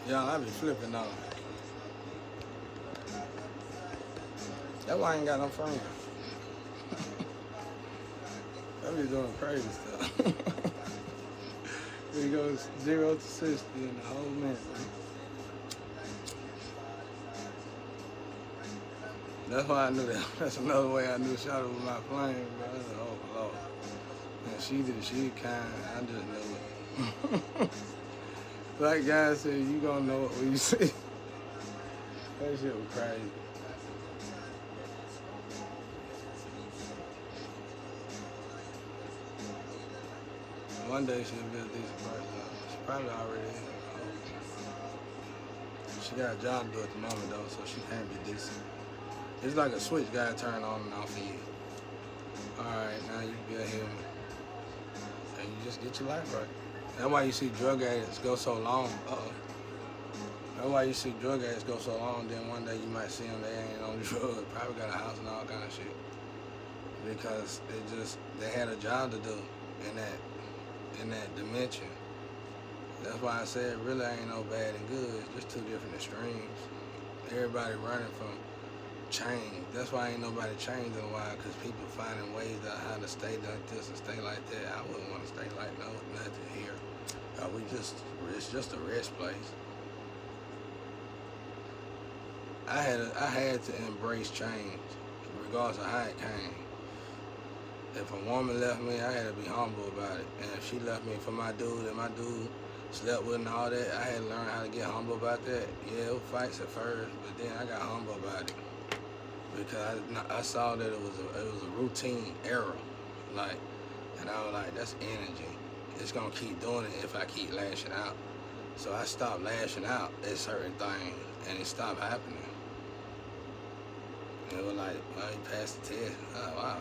Yeah, I be flipping on. That's why I ain't got no friends. I be doing crazy stuff. We go 0 to 60 in the whole minute. That's why I knew that. That's another way I knew Shawty was my flame, bro. I said, oh, Lord. And she kind. I just knew it. Like guy said, you gonna know it when you see it. That shit was crazy. One day she'll be a decent person. She probably already is. She got a job to do at the moment though, so she can't be decent. It's like a switch gotta turn on and off for you. Alright, now you get here and you just get your life right. That's why you see drug addicts go so long. That's why you see drug addicts go so long, then one day you might see them, they ain't on drugs, probably got a house and all kind of shit. Because they had a job to do in that dimension. That's why I said really ain't no bad and good, it's just two different extremes. Everybody running from change. That's why ain't nobody changed in a while, because people finding ways of how to stay like this and stay like that. I wouldn't want to stay like nothing here. It's just a rest place. I had to embrace change, regardless of how it came. If a woman left me, I had to be humble about it. And if she left me for my dude and my dude slept with and all that, I had to learn how to get humble about that. Yeah, it was fights at first, but then I got humble about it. Because I saw that it was a routine error. Like, and I was like, that's energy. It's gonna keep doing it if I keep lashing out. So I stopped lashing out at certain things and it stopped happening. And it was like, well, he passed the test. Oh, wow.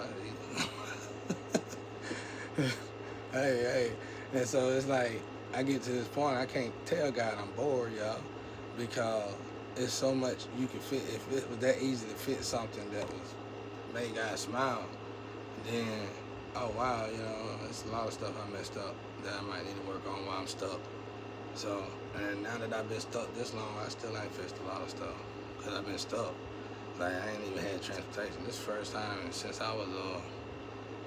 Hey. And so it's like, I get to this point, I can't tell God I'm bored, y'all, because it's so much you can fit. If it was that easy to fit something that was made God smile, then, oh wow, it's a lot of stuff I messed up that I might need to work on while I'm stuck. So, and now that I've been stuck this long, I still ain't fixed a lot of stuff, because I've been stuck. Like, I ain't even had transportation. This is the first time since I was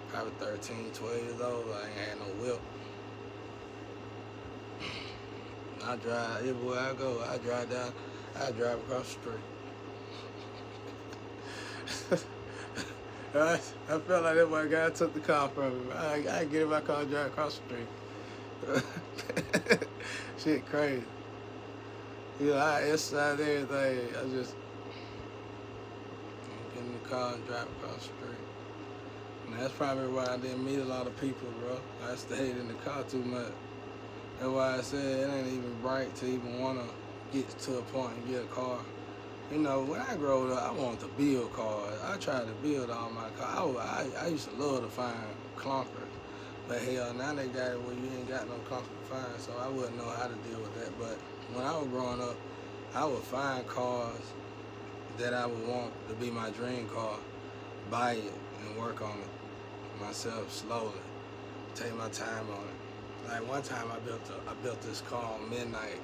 probably 13, 12 years old, I ain't had no whip. I drive, everywhere I go, I drive across the street. I felt like that one guy took the car from me. I get in my car and drive across the street. Shit crazy. I exercise everything. I just get in the car and drive across the street. And that's probably why I didn't meet a lot of people, bro. I stayed in the car too much. That's why I said it ain't even right to even want to get to a point and get a car. When I grew up, I wanted to build cars. I tried to build all my cars. I used to love to find clunkers. But hell, now they got it where you ain't got no clunkers to find, so I wouldn't know how to deal with that. But when I was growing up, I would find cars that I would want to be my dream car, buy it, and work on it myself slowly. Take my time on it. Like one time I built this car on Midnight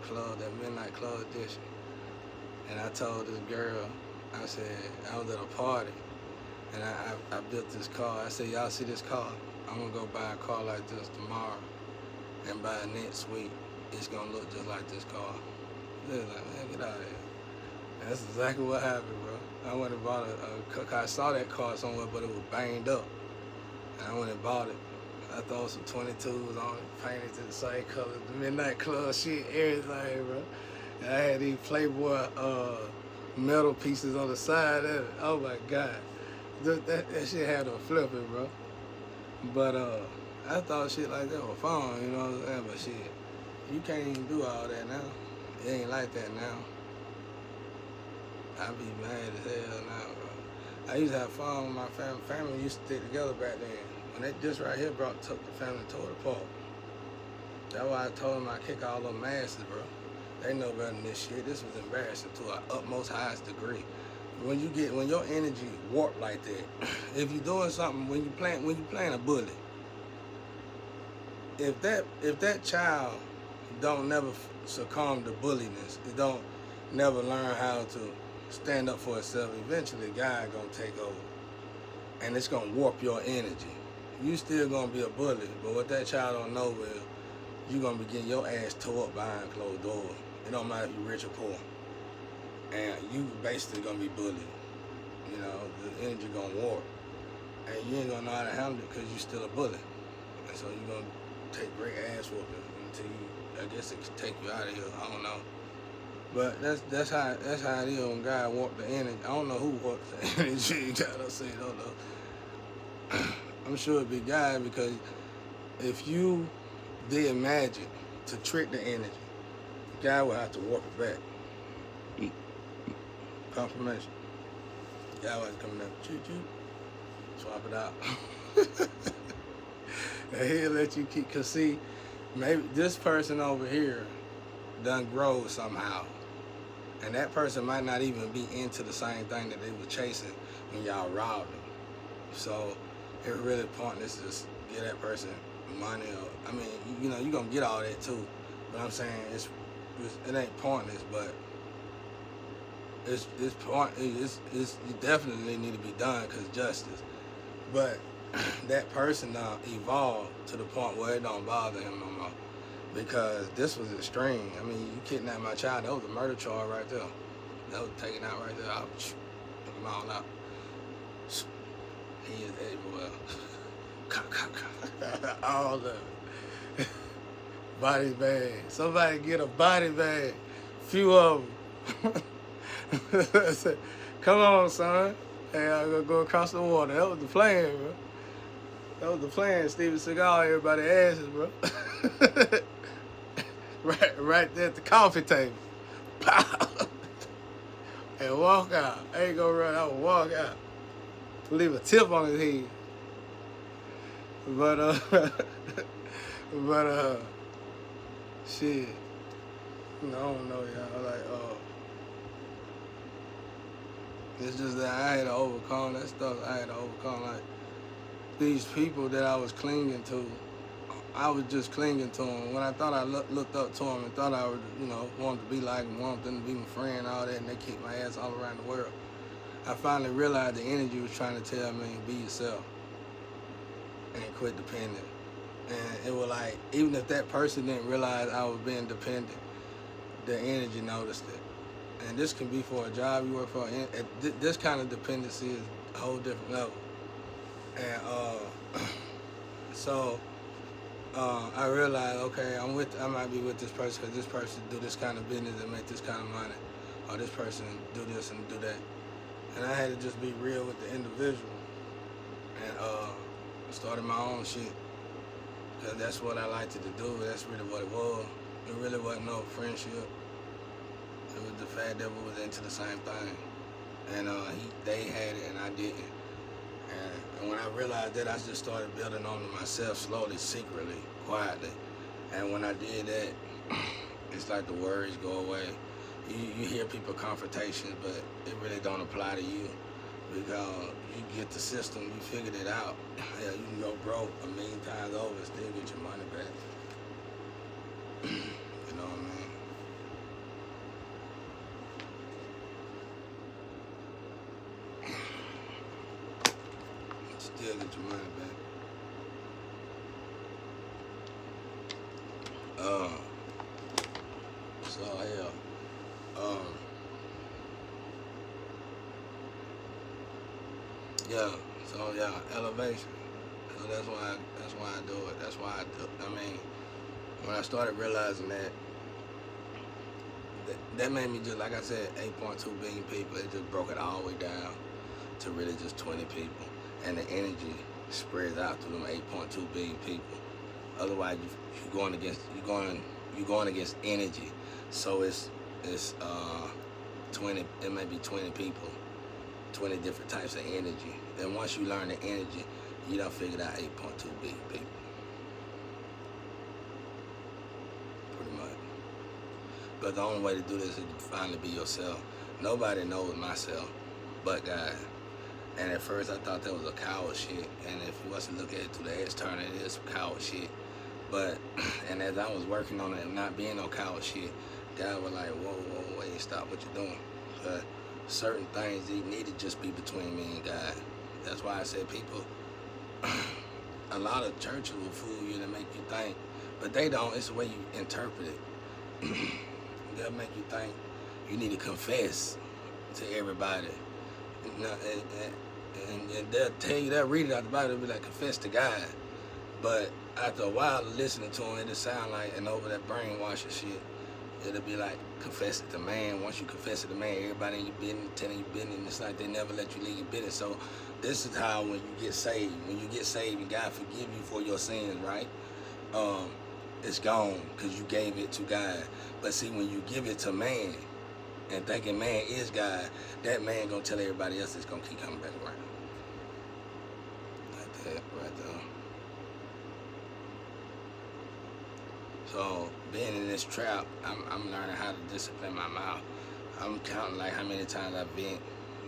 Club, that Midnight Club edition. And I told this girl, I said, I was at a party, and I built this car. I said, y'all see this car? I'm gonna go buy a car like this tomorrow, and by next week, it's gonna look just like this car. They was like, man, get out of here. And that's exactly what happened, bro. I went and bought I saw that car somewhere, but it was banged up. And I went and bought it. I throw some 22s on it, painted to the same color, the Midnight Club shit, everything, bro. And I had these Playboy metal pieces on the side of it. Oh my God. That shit had a flipping, bro. But I thought shit like that was fun, you know what I'm saying? But shit, you can't even do all that now. It ain't like that now. I be mad as hell now, bro. I used to have fun with my family. Family used to stick together back then. When this right here took the family toward the park. That's why I told them I kick all them masses, bro. They know better than this shit. This was embarrassing to our utmost highest degree. When your energy warped like that, if you're doing something, when you playing a bully, if that child don't never succumb to bulliness. It don't never learn how to stand up for itself. Eventually, God gonna take over, and it's gonna warp your energy. You still gonna be a bully, but what that child don't know is you gonna be getting your ass tore up behind closed doors. It don't matter if you're rich or poor, and you basically gonna be bullied. You know, the energy gonna warp, and you ain't gonna know how to handle it because you still a bully, and so you gonna take great ass whooping until you, I guess it can take you out of here. I don't know. But that's how it is when God warped the energy. I don't know who warped the energy. God, I say don't know. I'm sure it'd be God, because if you did magic to trick the energy, God would have to warp it back. Confirmation. God would come down, choo choo, swap it out. And he'll let you keep, cause see, maybe this person over here done grow somehow. And that person might not even be into the same thing that they were chasing when y'all robbed them. So it really pointless to just give that person money. Or, I mean, you know, you're going to get all that too. But I'm saying it ain't pointless, but it definitely need to be done because justice. But that person now evolved to the point where it don't bother him no more. Because this was extreme. I mean, you kidnapped my child, that was a murder charge right there. That was taken out right there. I took them all out. He is everywhere. All of it. Body bag. Somebody get a body bag. Few of them. I said, come on, son. Hey, I'm going to go across the water. That was the plan, bro. That was the plan. Steven Seagal, everybody asses, bro. Right there at the coffee table. Pow! And walk out. I ain't gonna run, I will walk out. Leave a tip on his head. But shit. No, I don't know, y'all. Like, it's just that I had to overcome that stuff. I had to overcome, like, these people that I was clinging to. I was just clinging to them. When I thought I looked up to them and thought I would, you know, wanted to be like them, wanted them to be my friend and all that, and they kicked my ass all around the world. I finally realized the energy was trying to tell me, be yourself and quit depending. And it was like, even if that person didn't realize I was being dependent, the energy noticed it. And this can be for a job you work for. This kind of dependency is a whole different level. And so I realized, okay, I might be with this person because this person do this kind of business and make this kind of money, or this person do this and do that. And I had to just be real with the individual and started my own shit, because that's what I liked to do. That's really what it was. It really wasn't no friendship. It was the fact that we was into the same thing, and they had it and I didn't. And when I realized that, I just started building on to myself slowly, secretly, quietly. And when I did that, it's like the worries go away. You hear people confrontations, but it really don't apply to you, because you get the system, you figured it out. Hell, you can go broke 1,000,000 times over and still get your money back. You know what I mean? Still get your money back. So hell, elevation. So that's why I do it. That's why I do. I mean, when I started realizing that made me just, like I said, 8.2 billion people. It just broke it all the way down to really just 20 people, and the energy spreads out through them 8.2 billion people. Otherwise, you're going against energy. So it's 20. It may be 20 people, 20 different types of energy. And once you learn the energy, you done figured out 8.2 billion people. Pretty much. But the only way to do this is to finally be yourself. Nobody knows myself but God. And at first I thought that was a coward shit. And if you was to look at it through the external, it is coward shit. But, and as I was working on it, not being no coward shit, God was like, whoa, wait, stop what you're doing. Certain things, they need to just be between me and God. That's why I said people, a lot of churches will fool you to make you think, but they don't. It's the way you interpret it. They'll make you think you need to confess to everybody. And they'll tell you, they'll read it out the Bible, they'll be like, confess to God. But after a while of listening to them, it'll sound like, and over that brainwashing shit, it'll be like, confess it to man. Once you confess it to man, everybody in your business, telling your business, it's like they never let you leave your business. So this is how when you get saved and God forgive you for your sins, right? It's gone because you gave it to God. But see, when you give it to man and thinking man is God, that man gonna tell everybody else it's gonna keep coming back around. Like that, right there. So being in this trap, I'm learning how to discipline my mouth. I'm counting like how many times I vent,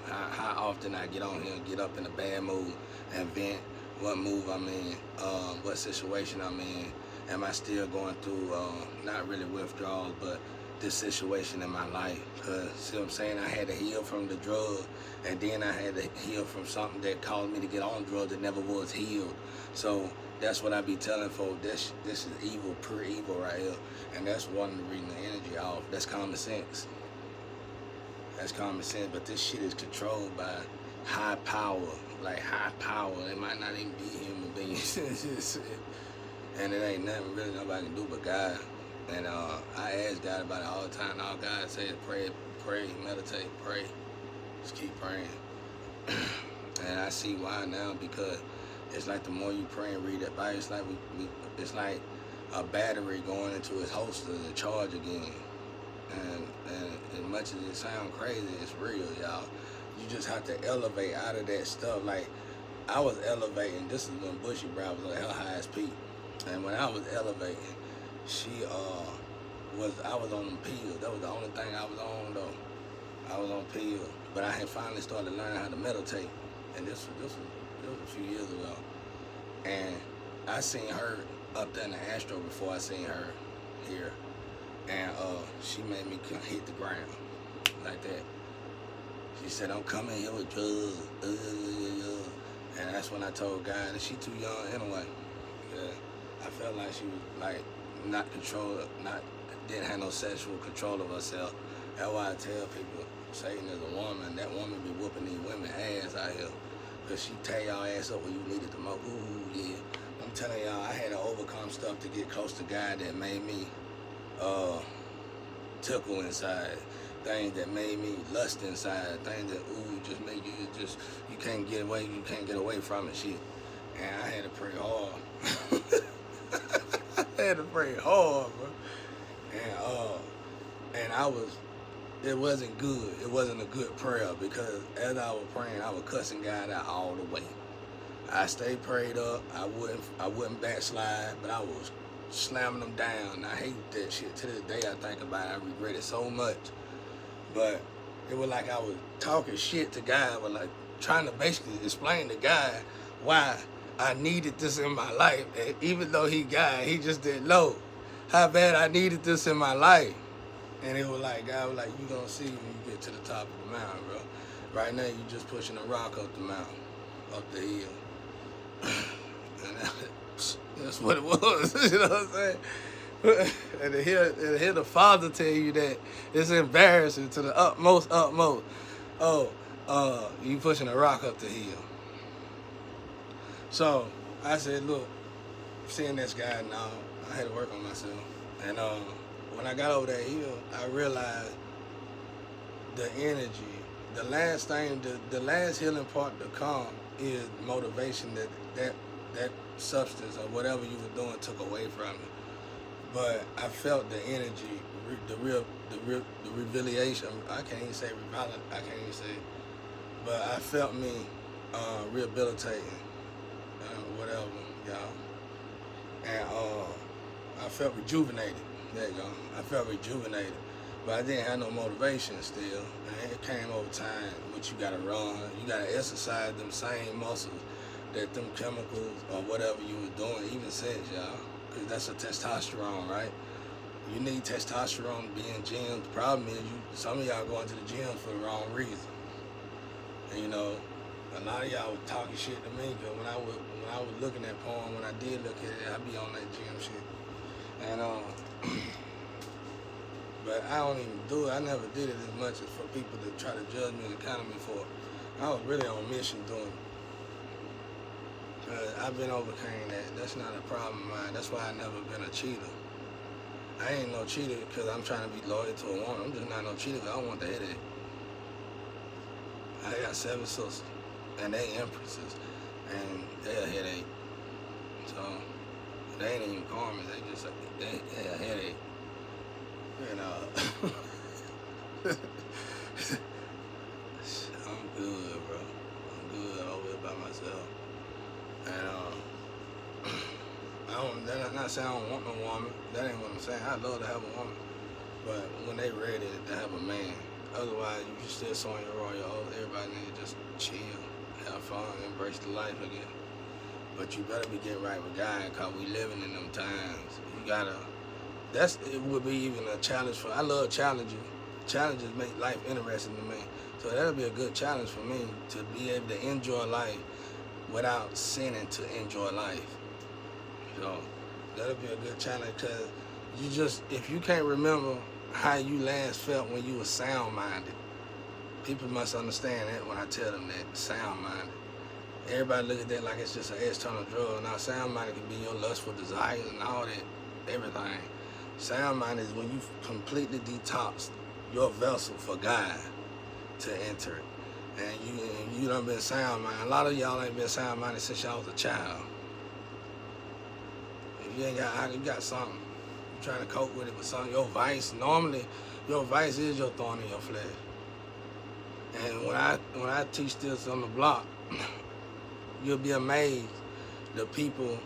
how often I get on here and get up in a bad mood and vent, what move I'm in, what situation I'm in. Am I still going through, not really withdrawals, but this situation in my life? Cause see what I'm saying? I had to heal from the drug, and then I had to heal from something that caused me to get on drugs that never was healed. So that's what I be telling folks. This is evil, pure evil right here. And that's one of the reasons the energy off. That's common sense. That's common sense. But this shit is controlled by high power. Like high power. It might not even be human beings. And it ain't nothing really nobody can do but God. And I ask God about it all the time. All God says, pray, meditate, pray. Just keep praying. And I see why now, because it's like the more you pray and read that Bible, it's like a battery going into its holster to charge again. And as much as it sounds crazy, it's real, y'all. You just have to elevate out of that stuff. Like, I was elevating. This is when Bushy Brow was at her highest peak. And when I was elevating, I was on them pills. That was the only thing I was on, though. I was on pills. But I had finally started learning how to meditate. And this was a few years ago. And I seen her up there in the Astro before I seen her here. And she made me hit the ground like that. She said, I'm coming here with drugs. And that's when I told God that she too young anyway. Yeah. I felt like she was like not didn't have no sexual control of herself. That's why I tell people, Satan is a woman. That woman be whooping these women ass out here. Cause she tear y'all ass up when you needed the most. Ooh, yeah. I'm telling y'all, I had to overcome stuff to get close to God that made me tickle inside. Things that made me lust inside. Things that just make you can't get away from it shit. And I had to pray hard. I had to pray hard, bro. And it wasn't good. It wasn't a good prayer because as I was praying, I was cussing God out all the way. I stayed prayed up. I wouldn't backslide, but I was slamming them down. I hate that shit. To this day, I think about it. I regret it so much. But it was like I was talking shit to God, but like trying to basically explain to God why I needed this in my life. And even though he just didn't know how bad I needed this in my life. And it was like, God was like, you gonna see when you get to the top of the mountain, bro. Right now, you just pushing a rock up the mountain, up the hill. And that's what it was, you know what I'm saying? And to hear the Father tell you that, it's embarrassing to the utmost. Oh, you pushing a rock up the hill. So I said, look, seeing this guy now, I had to work on myself. And when I got over that hill, I realized the energy. The last healing part to come is motivation that substance or whatever you were doing took away from me. But I felt the energy, the revelation. I can't even say but I felt me rehabilitating, whatever, y'all. And I felt rejuvenated. There you go. I felt rejuvenated. But I didn't have no motivation still. And it came over time, which you gotta run. You gotta exercise them same muscles that them chemicals or whatever you were doing, even sex, y'all. because that's a testosterone, right? You need testosterone to be in gyms. The problem is some of y'all going to the gym for the wrong reason. And you know, a lot of y'all was talking shit to me because when I was looking at porn, when I did look at it, I be on that gym shit. And but I don't even do it. I never did it as much as for people to try to judge me and counter me for it. I was really on a mission doing it. I've been overcame that. That's not a problem of mine. That's why I never been a cheater. I ain't no cheater because I'm trying to be loyal to a woman. I'm just not no cheater because I don't want the headache. I got 7 sisters, and they empresses, and they a headache. So they ain't even karmas. They a headache. And I'm good, bro. I'm good over here by myself. And that's not saying I don't want no woman. That ain't what I'm saying. I'd love to have a woman, but when they ready to have a man. Otherwise, you still sowing your royal oats. Everybody need to just chill, have fun, embrace the life again. But you better be getting right with God, cause we living in them times. You gotta. It would be even a challenge for. I love challenging. Challenges make life interesting to me. So that'll be a good challenge for me to be able to enjoy life without sinning to enjoy life. So that'll be a good challenge because if you can't remember how you last felt when you were sound-minded, people must understand that when I tell them that, sound-minded. Everybody look at that like it's just an external drug. Now, sound-minded can be your lustful desires and all that, everything. Sound-minded is when you completely detox your vessel for God to enter it. And you done been sound-minded. A lot of y'all ain't been sound-minded since y'all was a child. If you ain't got, you got something. You're trying to cope with it with something. Your vice, normally, your vice is your thorn in your flesh. And when I teach this on the block, you'll be amazed the people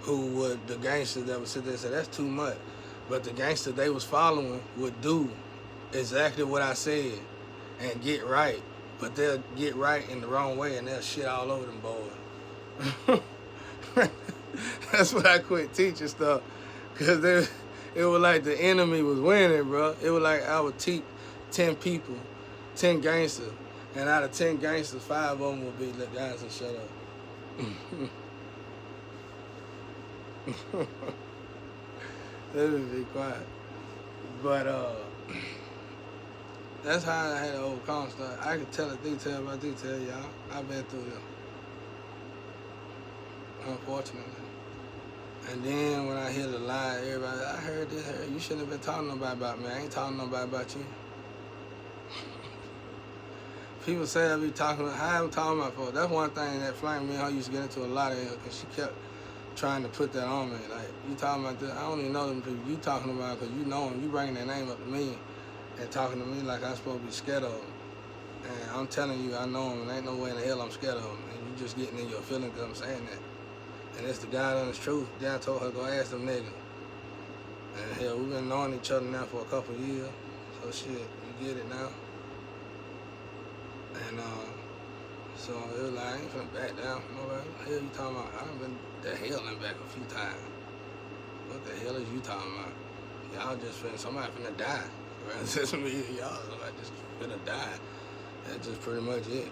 the gangsters that would sit there and say, that's too much. But the gangsters they was following would do exactly what I said and get right. But they'll get right in the wrong way and they'll shit all over them boys. That's why I quit teaching stuff. Because it was like the enemy was winning, bro. It was like I would teach 10 people, 10 gangsters. And out of 10 gangsters, 5 of them would be, look, guys, and shut up. Let me be quiet. But that's how I had to overcome stuff. I can tell it detail by detail, y'all. I've been through them, unfortunately. And then when I hear the lie, everybody, I heard this, you shouldn't have been talking to nobody about me. I ain't talking to nobody about you. People say I be talking about, how I'm talking about folks. That's one thing that Flame me and her used to get into a lot of it, because she kept trying to put that on me. Like, you talking about this, I don't even know them people you talking about, because you know them, you bringing their name up to me and talking to me like I'm supposed to be scared of them. And I'm telling you, I know them, and ain't no way in the hell I'm scared of them. And you just getting in your feelings because I'm saying that. And it's the God honest truth. Dad told her, go ask them niggas. And hell, we've been knowing each other now for a couple of years. So shit, you get it now. And so it was like, I ain't finna back down. Nobody, what the hell you talking about? I done been the hell in back a few times. What the hell is you talking about? Y'all just somebody finna die. It's just me and y'all, somebody just finna die. That's just pretty much it.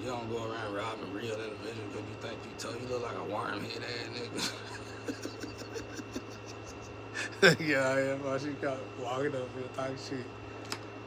You don't go around robbing real individuals because you think you tough. You look like a worm-head ass nigga. Yeah, I am. She got walking up here talking shit.